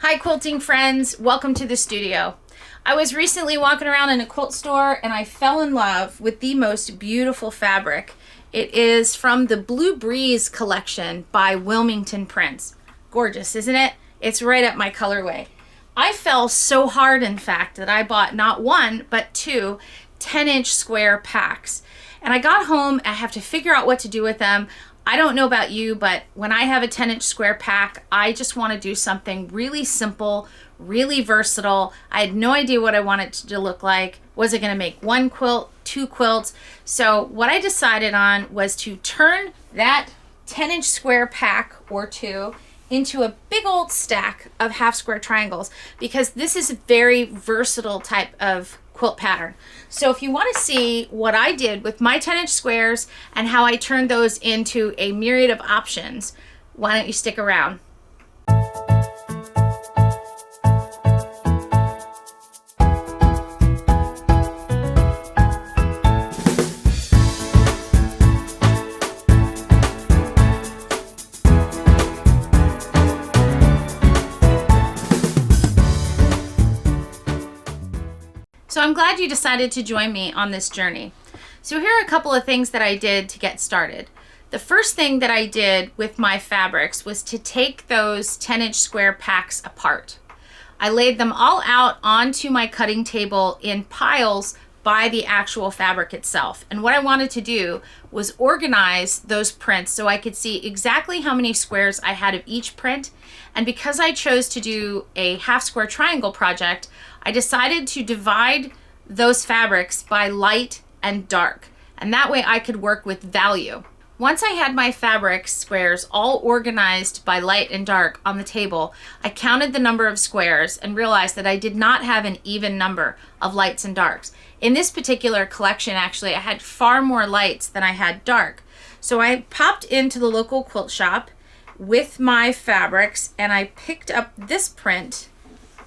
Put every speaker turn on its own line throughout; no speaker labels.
Hi quilting friends, welcome to the studio. I was recently walking around in a quilt store and I fell in love with the most beautiful fabric. It is from the Blue Breeze collection by Wilmington prints. Gorgeous, isn't it? It's right up my colorway. I fell so hard, in fact, that I bought not one, but two 10-inch square packs. And I got home, I have to figure out what to do with them. I don't know about you, but when I have a 10-inch square pack, I just want to do something really simple, really versatile. I had no idea what I wanted it to look like. Was it going to make one quilt, two quilts? So what I decided on was to turn that 10-inch square pack or two into a big old stack of half square triangles, because this is a very versatile type of quilt pattern. So if you want to see what I did with my 10-inch squares and how I turned those into a myriad of options, why don't you stick around? So I'm glad you decided to join me on this journey. So here are a couple of things that I did to get started. The first thing that I did with my fabrics was to take those 10-inch square packs apart. I laid them all out onto my cutting table in piles by the actual fabric itself. And what I wanted to do was organize those prints so I could see exactly how many squares I had of each print. And because I chose to do a half square triangle project, I decided to divide those fabrics by light and dark. And that way I could work with value. Once I had my fabric squares all organized by light and dark on the table, I counted the number of squares and realized that I did not have an even number of lights and darks. In this particular collection, actually, I had far more lights than I had dark. So I popped into the local quilt shop with my fabrics and I picked up this print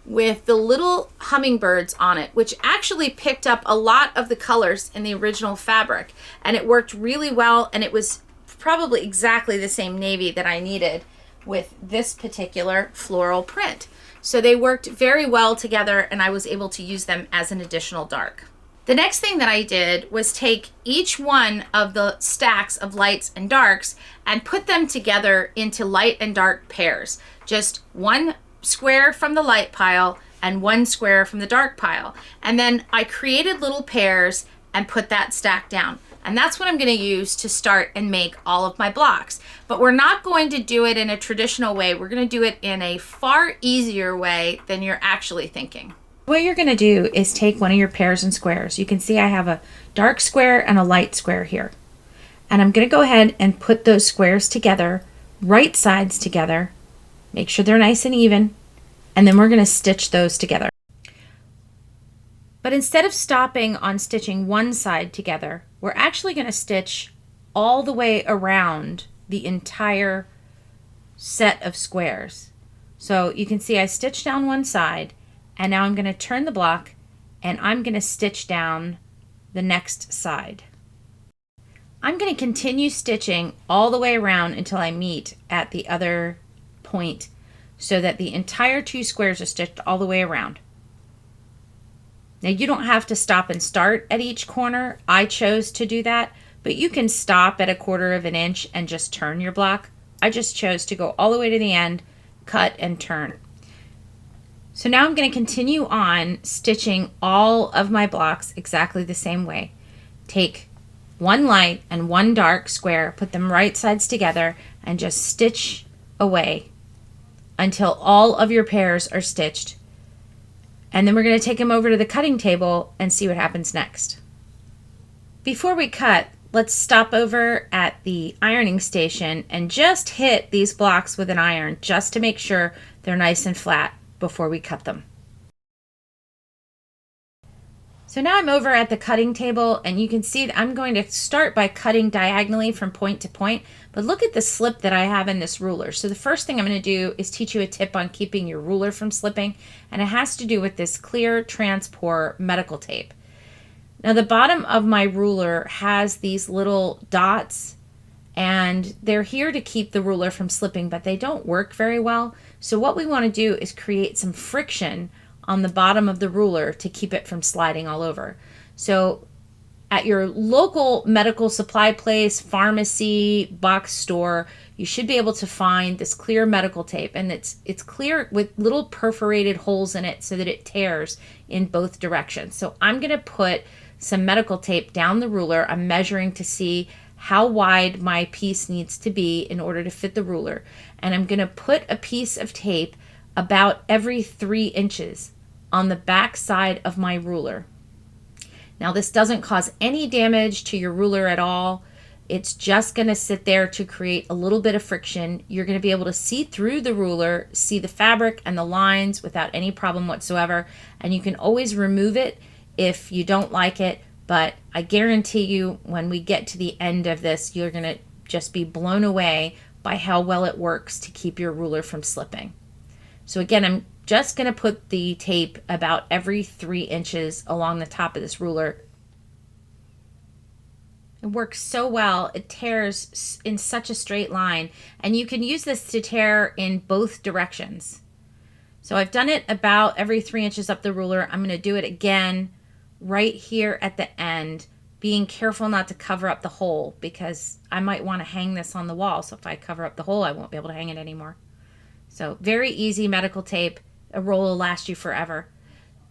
with the little hummingbirds on it, which actually picked up a lot of the colors in the original fabric, and it worked really well, and it was probably exactly the same navy that I needed with this particular floral print. So they worked very well together and I was able to use them as an additional dark. The next thing that I did was take each one of the stacks of lights and darks and put them together into light and dark pairs. Just one square from the light pile and one square from the dark pile. And then I created little pairs and put that stack down. And that's what I'm going to use to start and make all of my blocks. But we're not going to do it in a traditional way. We're going to do it in a far easier way than you're actually thinking.
What you're going to do is take one of your pairs and squares. You can see I have a dark square and a light square here. And I'm going to go ahead and put those squares together, right sides together. Make sure they're nice and even. And then we're going to stitch those together. But instead of stopping on stitching one side together, we're actually going to stitch all the way around the entire set of squares. So you can see I stitched down one side, and now I'm going to turn the block and I'm going to stitch down the next side. I'm going to continue stitching all the way around until I meet at the other point, so that the entire two squares are stitched all the way around. Now you don't have to stop and start at each corner. I chose to do that, but you can stop at 1/4 of an inch and just turn your block. I just chose to go all the way to the end, cut and turn. So now I'm going to continue on stitching all of my blocks exactly the same way. Take one light and one dark square, put them right sides together, and just stitch away until all of your pairs are stitched. And then we're going to take them over to the cutting table and see what happens next. Before we cut, let's stop over at the ironing station and just hit these blocks with an iron just to make sure they're nice and flat before we cut them. So now I'm over at the cutting table, and you can see that I'm going to start by cutting diagonally from point to point, but look at the slip that I have in this ruler. So the first thing I'm going to do is teach you a tip on keeping your ruler from slipping, and it has to do with this clear Transpore medical tape. Now the bottom of my ruler has these little dots and they're here to keep the ruler from slipping, but they don't work very well. So what we want to do is create some friction on the bottom of the ruler to keep it from sliding all over. So at your local medical supply place, pharmacy, box store, you should be able to find this clear medical tape, and it's clear with little perforated holes in it so that it tears in both directions. So I'm going to put some medical tape down the ruler. I'm measuring to see how wide my piece needs to be in order to fit the ruler, and I'm going to put a piece of tape about every 3 inches on the back side of my ruler. Now, this doesn't cause any damage to your ruler at all. It's just going to sit there to create a little bit of friction. You're going to be able to see through the ruler, see the fabric and the lines without any problem whatsoever. And you can always remove it if you don't like it. But I guarantee you, when we get to the end of this, you're going to just be blown away by how well it works to keep your ruler from slipping. So again, I'm just going to put the tape about every 3 inches along the top of this ruler. It works so well. It tears in such a straight line, and you can use this to tear in both directions. So I've done it about every 3 inches up the ruler. I'm going to do it again right here at the end, being careful not to cover up the hole, because I might want to hang this on the wall. So if I cover up the hole, I won't be able to hang it anymore. So very easy medical tape. A roll will last you forever.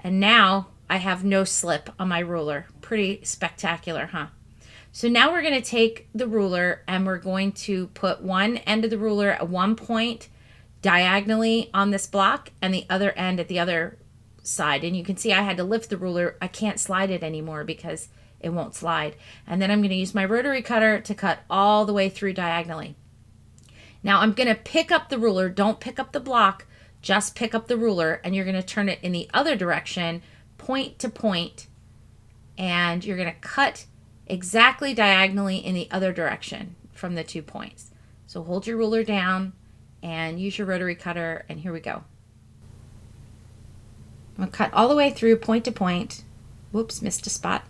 And now I have no slip on my ruler. Pretty spectacular, huh? So now we're going to take the ruler and we're going to put one end of the ruler at one point diagonally on this block and the other end at the other side. And you can see I had to lift the ruler. I can't slide it anymore because it won't slide. And then I'm going to use my rotary cutter to cut all the way through diagonally. Now I'm going to pick up the ruler. Don't pick up the block. Just pick up the ruler, and you're going to turn it in the other direction, point to point, and you're going to cut exactly diagonally in the other direction from the 2 points. So hold your ruler down and use your rotary cutter, and here we go. I'm going to cut all the way through point to point. Whoops, missed a spot.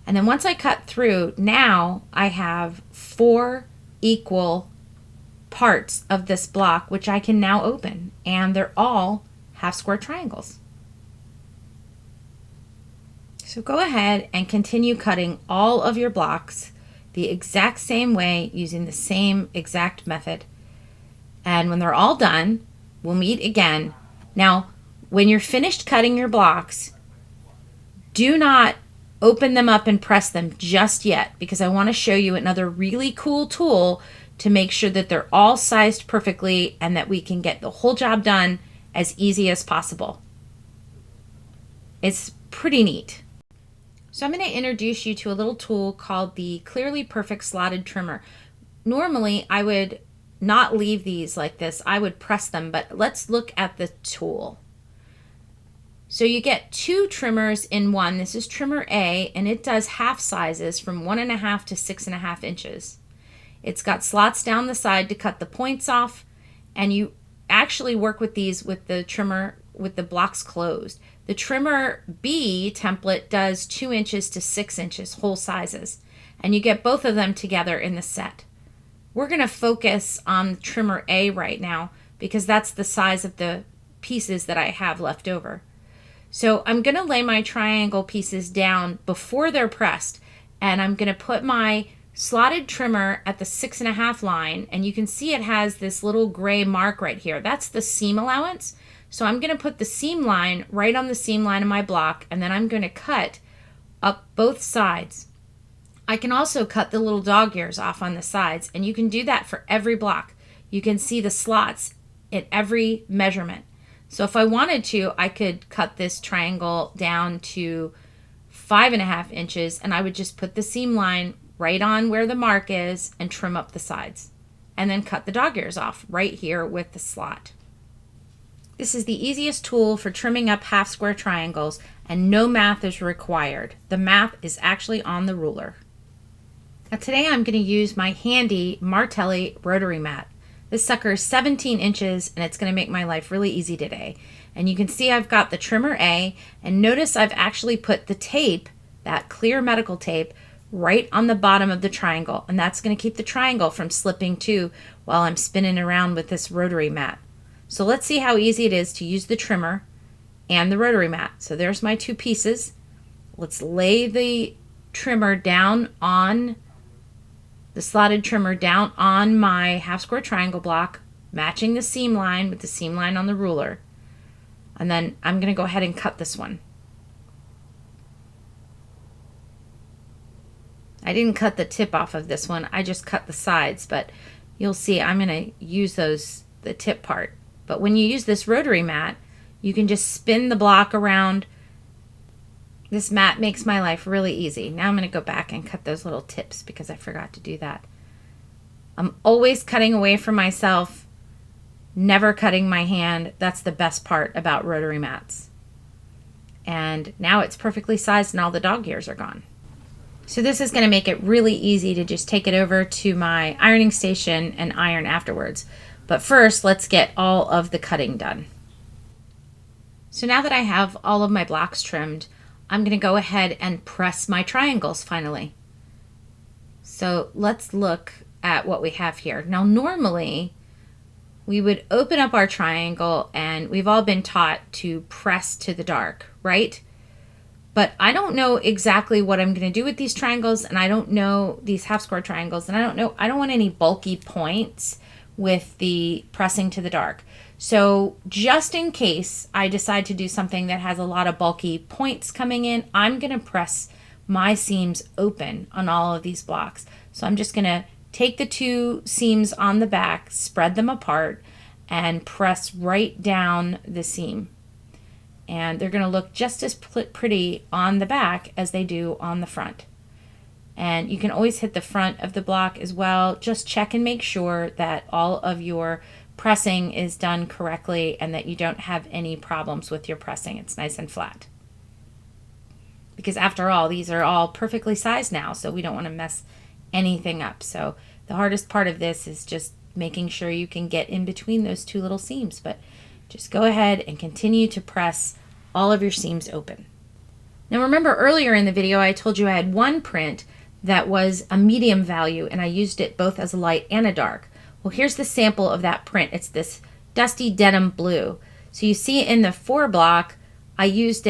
And then once I cut through, now I have 4 equal parts of this block, which I can now open, and they're all half square triangles. So go ahead and continue cutting all of your blocks the exact same way using the same exact method. And when they're all done, we'll meet again. Now, when you're finished cutting your blocks, do not open them up and press them just yet, because I want to show you another really cool tool to make sure that they're all sized perfectly and that we can get the whole job done as easy as possible. It's pretty neat. So I'm going to introduce you to a little tool called the Clearly Perfect Slotted Trimmer. Normally I would not leave these like this. I would press them, but let's look at the tool. So you get 2 trimmers in one. This is trimmer A, and it does half sizes from 1.5 to 6.5 inches. It's got slots down the side to cut the points off, and you actually work with these with the trimmer with the blocks closed. The trimmer B template does 2 inches to 6 inches whole sizes, and you get both of them together in the set. We're going to focus on trimmer A right now because that's the size of the pieces that I have left over. So I'm going to lay my triangle pieces down before they're pressed, and I'm going to put my slotted trimmer at the 6.5 line, and you can see it has this little gray mark right here. That's the seam allowance. So I'm going to put the seam line right on the seam line of my block, and then I'm going to cut up both sides. I can also cut the little dog ears off on the sides, and you can do that for every block. You can see the slots in every measurement. So if I wanted to, I could cut this triangle down to 5.5 inches, and I would just put the seam line right on where the mark is and trim up the sides, and then cut the dog ears off right here with the slot. This is the easiest tool for trimming up half square triangles, and no math is required. The math is actually on the ruler. Now today I'm going to use my handy Martelli Rotary Mat. This sucker is 17 inches, and it's going to make my life really easy today. And you can see I've got the trimmer A, and notice I've actually put the tape, that clear medical tape, right on the bottom of the triangle, and that's going to keep the triangle from slipping too while I'm spinning around with this rotary mat. So let's see how easy it is to use the trimmer and the rotary mat. So there's my two pieces. Let's lay the trimmer down on the slotted trimmer down on my half square triangle block, matching the seam line with the seam line on the ruler. And then I'm going to go ahead and cut this one. I didn't cut the tip off of this one, I just cut the sides, but you'll see I'm going to use the tip part. But when you use this rotary mat, you can just spin the block around. This mat makes my life really easy. Now I'm going to go back and cut those little tips because I forgot to do that. I'm always cutting away from myself, never cutting my hand. That's the best part about rotary mats. And now it's perfectly sized and all the dog ears are gone. So this is going to make it really easy to just take it over to my ironing station and iron afterwards. But first, let's get all of the cutting done. So now that I have all of my blocks trimmed, I'm going to go ahead and press my triangles finally. So let's look at what we have here. Now normally we would open up our triangle and we've all been taught to press to the dark, right? But I don't know exactly what I'm going to do with these triangles, and I don't know these half square triangles, and I don't want any bulky points with the pressing to the dark. So just in case I decide to do something that has a lot of bulky points coming in, I'm going to press my seams open on all of these blocks. So I'm just going to take the two seams on the back, spread them apart, and press right down the seam. And they're going to look just as pretty on the back as they do on the front. And you can always hit the front of the block as well. Just check and make sure that all of your pressing is done correctly and that you don't have any problems with your pressing. It's nice and flat. Because after all, these are all perfectly sized now, so we don't want to mess anything up. So the hardest part of this is just making sure you can get in between those two little seams. But just go ahead and continue to press all of your seams open. Now remember earlier in the video I told you I had one print that was a medium value and I used it both as a light and a dark. Well, here's the sample of that print. It's this dusty denim blue. So you see in the 4 block I used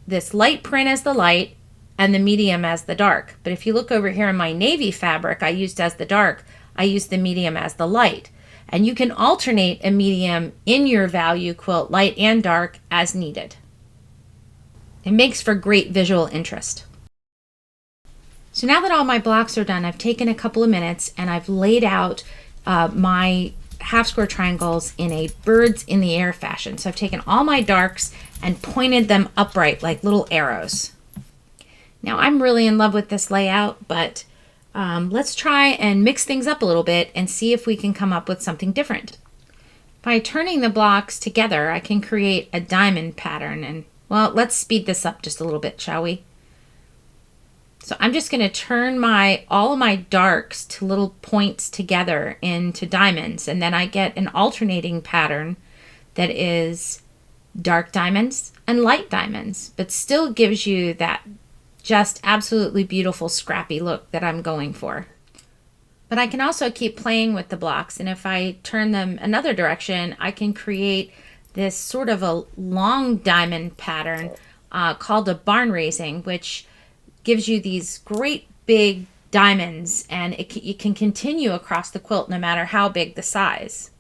this light print as the light and the medium as the dark. But if you look over here in my navy fabric I used as the dark, I used the medium as the light. And you can alternate a medium in your value quilt, light and dark, as needed. It makes for great visual interest. So now that all my blocks are done, I've taken a couple of minutes and I've laid out my half square triangles in a birds in the air fashion. So I've taken all my darks and pointed them upright like little arrows. Now I'm really in love with this layout, but let's try and mix things up a little bit and see if we can come up with something different. By turning the blocks together, I can create a diamond pattern. And well, let's speed this up just a little bit, shall we? So I'm just going to turn all of my darks to little points together into diamonds. And then I get an alternating pattern that is dark diamonds and light diamonds, but still gives you that just absolutely beautiful scrappy look that I'm going for. But I can also keep playing with the blocks, and if I turn them another direction, I can create this sort of a long diamond pattern called a barn raising, which gives you these great big diamonds, and it can continue across the quilt no matter how big the size.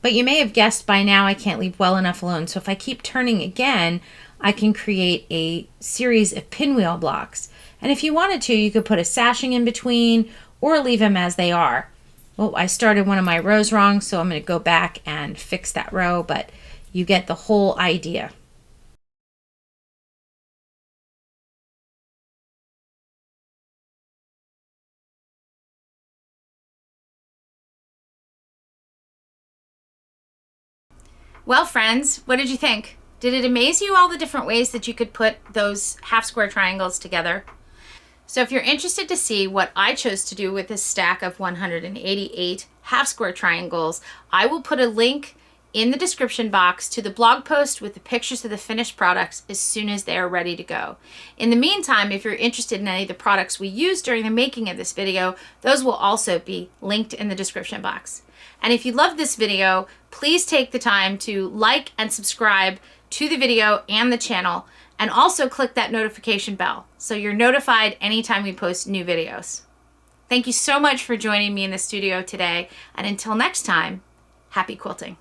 But you may have guessed by now I can't leave well enough alone, so if I keep turning again, I can create a series of pinwheel blocks. And if you wanted to, you could put a sashing in between or leave them as they are. Well, I started one of my rows wrong, so I'm going to go back and fix that row, but you get the whole idea.
Well, friends, what did you think? Did it amaze you all the different ways that you could put those half square triangles together? So if you're interested to see what I chose to do with this stack of 188 half square triangles, I will put a link in the description box to the blog post with the pictures of the finished products as soon as they are ready to go. In the meantime, if you're interested in any of the products we used during the making of this video, those will also be linked in the description box. And if you love this video, please take the time to like and subscribe to the video and the channel, and also click that notification bell so you're notified anytime we post new videos. Thank you so much for joining me in the studio today, and until next time, happy quilting.